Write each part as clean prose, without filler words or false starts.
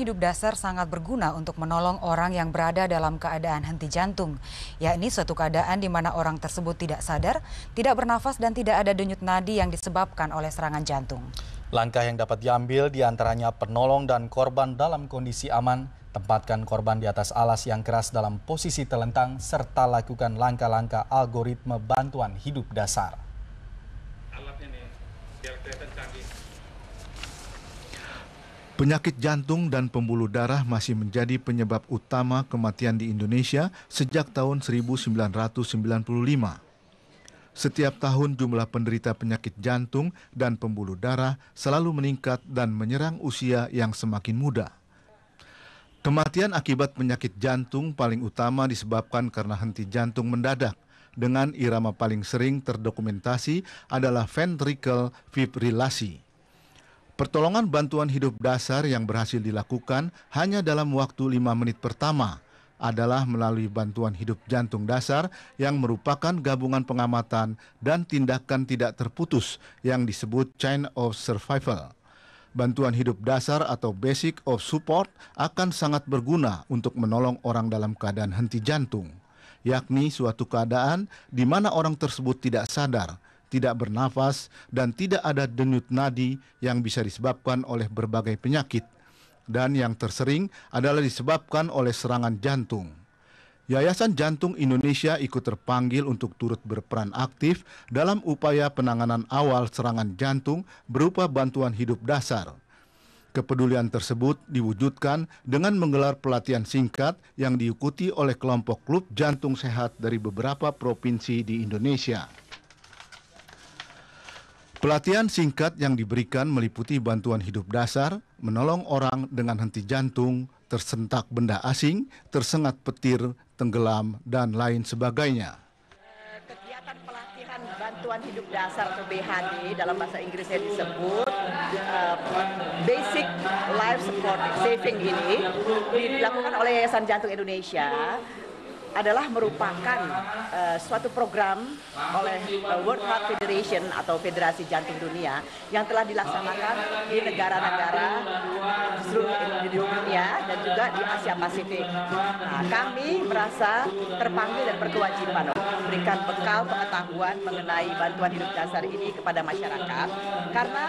hidup dasar sangat berguna untuk menolong orang yang berada dalam keadaan henti jantung, yakni suatu keadaan di mana orang tersebut tidak sadar, tidak bernafas dan tidak ada denyut nadi yang disebabkan oleh serangan jantung. Langkah yang dapat diambil diantaranya penolong dan korban dalam kondisi aman, tempatkan korban di atas alas yang keras dalam posisi telentang, serta lakukan langkah-langkah algoritma bantuan hidup dasar. Penyakit jantung dan pembuluh darah masih menjadi penyebab utama kematian di Indonesia sejak tahun 1995. Setiap tahun jumlah penderita penyakit jantung dan pembuluh darah selalu meningkat dan menyerang usia yang semakin muda. Kematian akibat penyakit jantung paling utama disebabkan karena henti jantung mendadak, dengan irama paling sering terdokumentasi adalah ventricle fibrilasi. Pertolongan bantuan hidup dasar yang berhasil dilakukan hanya dalam waktu 5 menit pertama adalah melalui bantuan hidup jantung dasar yang merupakan gabungan pengamatan dan tindakan tidak terputus yang disebut chain of survival. Bantuan hidup dasar atau basic of support akan sangat berguna untuk menolong orang dalam keadaan henti jantung, yakni suatu keadaan di mana orang tersebut tidak sadar, tidak bernafas, dan tidak ada denyut nadi yang bisa disebabkan oleh berbagai penyakit, dan yang tersering adalah disebabkan oleh serangan jantung. Yayasan Jantung Indonesia ikut terpanggil untuk turut berperan aktif dalam upaya penanganan awal serangan jantung berupa bantuan hidup dasar. Kepedulian tersebut diwujudkan dengan menggelar pelatihan singkat yang diikuti oleh kelompok klub jantung sehat dari beberapa provinsi di Indonesia. Pelatihan singkat yang diberikan meliputi bantuan hidup dasar, menolong orang dengan henti jantung, tersentak benda asing, tersengat petir, tenggelam, dan lain sebagainya. Kegiatan pelatihan bantuan hidup dasar atau BHD dalam bahasa Inggrisnya disebut Basic Life Support Saving ini dilakukan oleh Yayasan Jantung Indonesia, adalah merupakan suatu program oleh World Heart Federation atau Federasi Jantung Dunia yang telah dilaksanakan di negara-negara di seluruh dunia dan juga di Asia Pasifik. Nah, kami merasa terpanggil dan berkewajiban memberikan bekal pengetahuan mengenai bantuan hidup dasar ini kepada masyarakat karena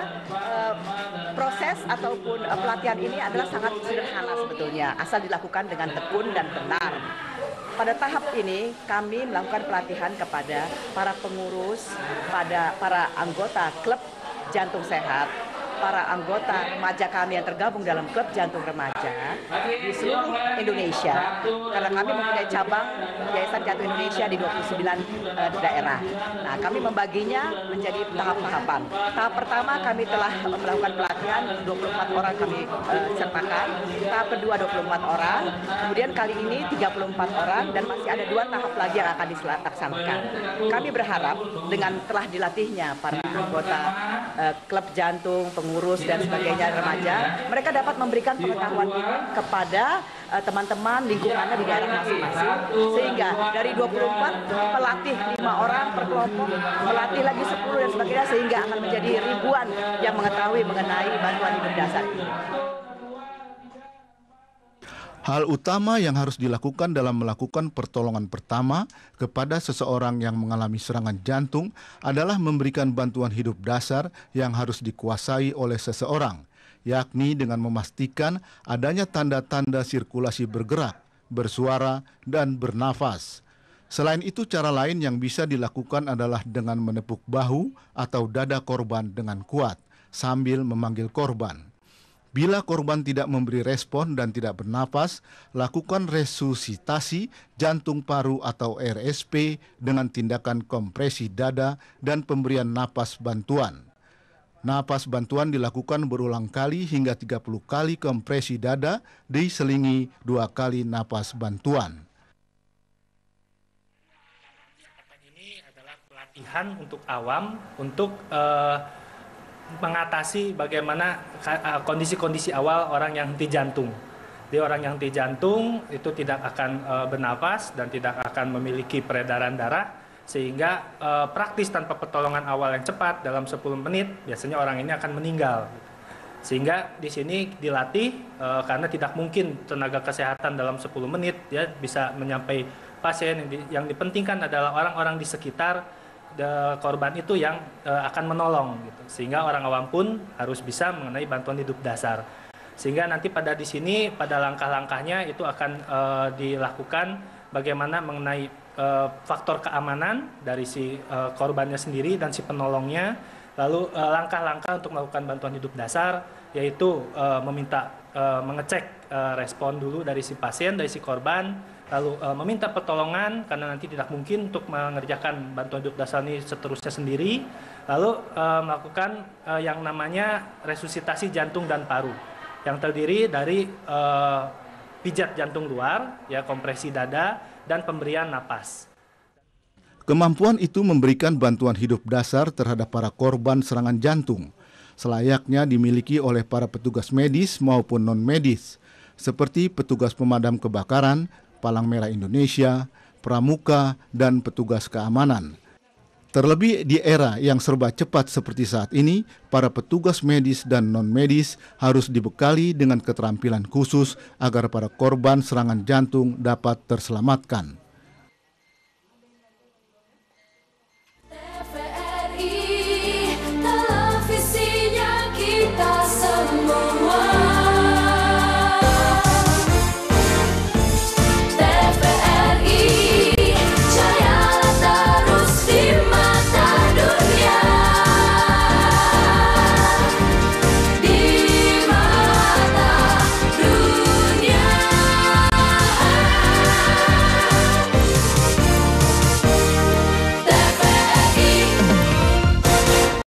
proses ataupun pelatihan ini adalah sangat sederhana sebetulnya, asal dilakukan dengan tekun dan benar. Pada tahap ini kami melakukan pelatihan kepada para pengurus, pada para anggota klub jantung sehat, para anggota remaja kami yang tergabung dalam klub jantung remaja di seluruh Indonesia, karena kami mempunyai cabang Yayasan Jantung Indonesia di 29 daerah. Nah, kami membaginya menjadi tahap-tahapan. Tahap pertama kami telah melakukan pelatihan, 24 orang kami sertakan. Tahap kedua 24 orang, kemudian kali ini 34 orang, dan masih ada 2 tahap lagi yang akan dilaksanakan. Kami berharap dengan telah dilatihnya para anggota klub jantung, pengurus dan sebagainya remaja, mereka dapat memberikan pengetahuan ini kepada teman-teman lingkungannya di daerah masing-masing, sehingga dari 24 pelatih 5 orang per kelompok, melatih lagi 10 dan sebagainya, sehingga akan menjadi ribuan yang mengetahui mengenai bantuan hidup dasar ini. Hal utama yang harus dilakukan dalam melakukan pertolongan pertama kepada seseorang yang mengalami serangan jantung adalah memberikan bantuan hidup dasar yang harus dikuasai oleh seseorang, yakni dengan memastikan adanya tanda-tanda sirkulasi bergerak, bersuara, dan bernafas. Selain itu, cara lain yang bisa dilakukan adalah dengan menepuk bahu atau dada korban dengan kuat sambil memanggil korban. Bila korban tidak memberi respon dan tidak bernafas, lakukan resusitasi jantung paru atau RSP dengan tindakan kompresi dada dan pemberian napas bantuan. Napas bantuan dilakukan berulang kali hingga 30 kali kompresi dada diselingi 2 kali napas bantuan. Ini adalah pelatihan untuk awam untuk mengatasi bagaimana kondisi-kondisi awal orang yang henti jantung. Jadi orang yang henti jantung itu tidak akan bernafas dan tidak akan memiliki peredaran darah, sehingga praktis tanpa pertolongan awal yang cepat dalam 10 menit biasanya orang ini akan meninggal. Sehingga di sini dilatih karena tidak mungkin tenaga kesehatan dalam 10 menit ya bisa menyampai pasien. Yang dipentingkan adalah orang-orang di sekitar korban itu yang akan menolong gitu. Sehingga orang awam pun harus bisa mengenai bantuan hidup dasar. Sehingga nanti di sini pada langkah-langkahnya itu akan dilakukan bagaimana mengenai faktor keamanan dari si korbannya sendiri dan si penolongnya. Lalu langkah-langkah untuk melakukan bantuan hidup dasar yaitu mengecek respon dulu dari si pasien, dari si korban, lalu meminta pertolongan karena nanti tidak mungkin untuk mengerjakan bantuan hidup dasar ini seterusnya sendiri, lalu melakukan yang namanya resusitasi jantung dan paru yang terdiri dari pijat jantung luar, ya kompresi dada dan pemberian napas. Kemampuan itu memberikan bantuan hidup dasar terhadap para korban serangan jantung, selayaknya dimiliki oleh para petugas medis maupun non-medis, seperti petugas pemadam kebakaran, Palang Merah Indonesia, pramuka, dan petugas keamanan. Terlebih di era yang serba cepat seperti saat ini, para petugas medis dan non-medis harus dibekali dengan keterampilan khusus agar para korban serangan jantung dapat terselamatkan.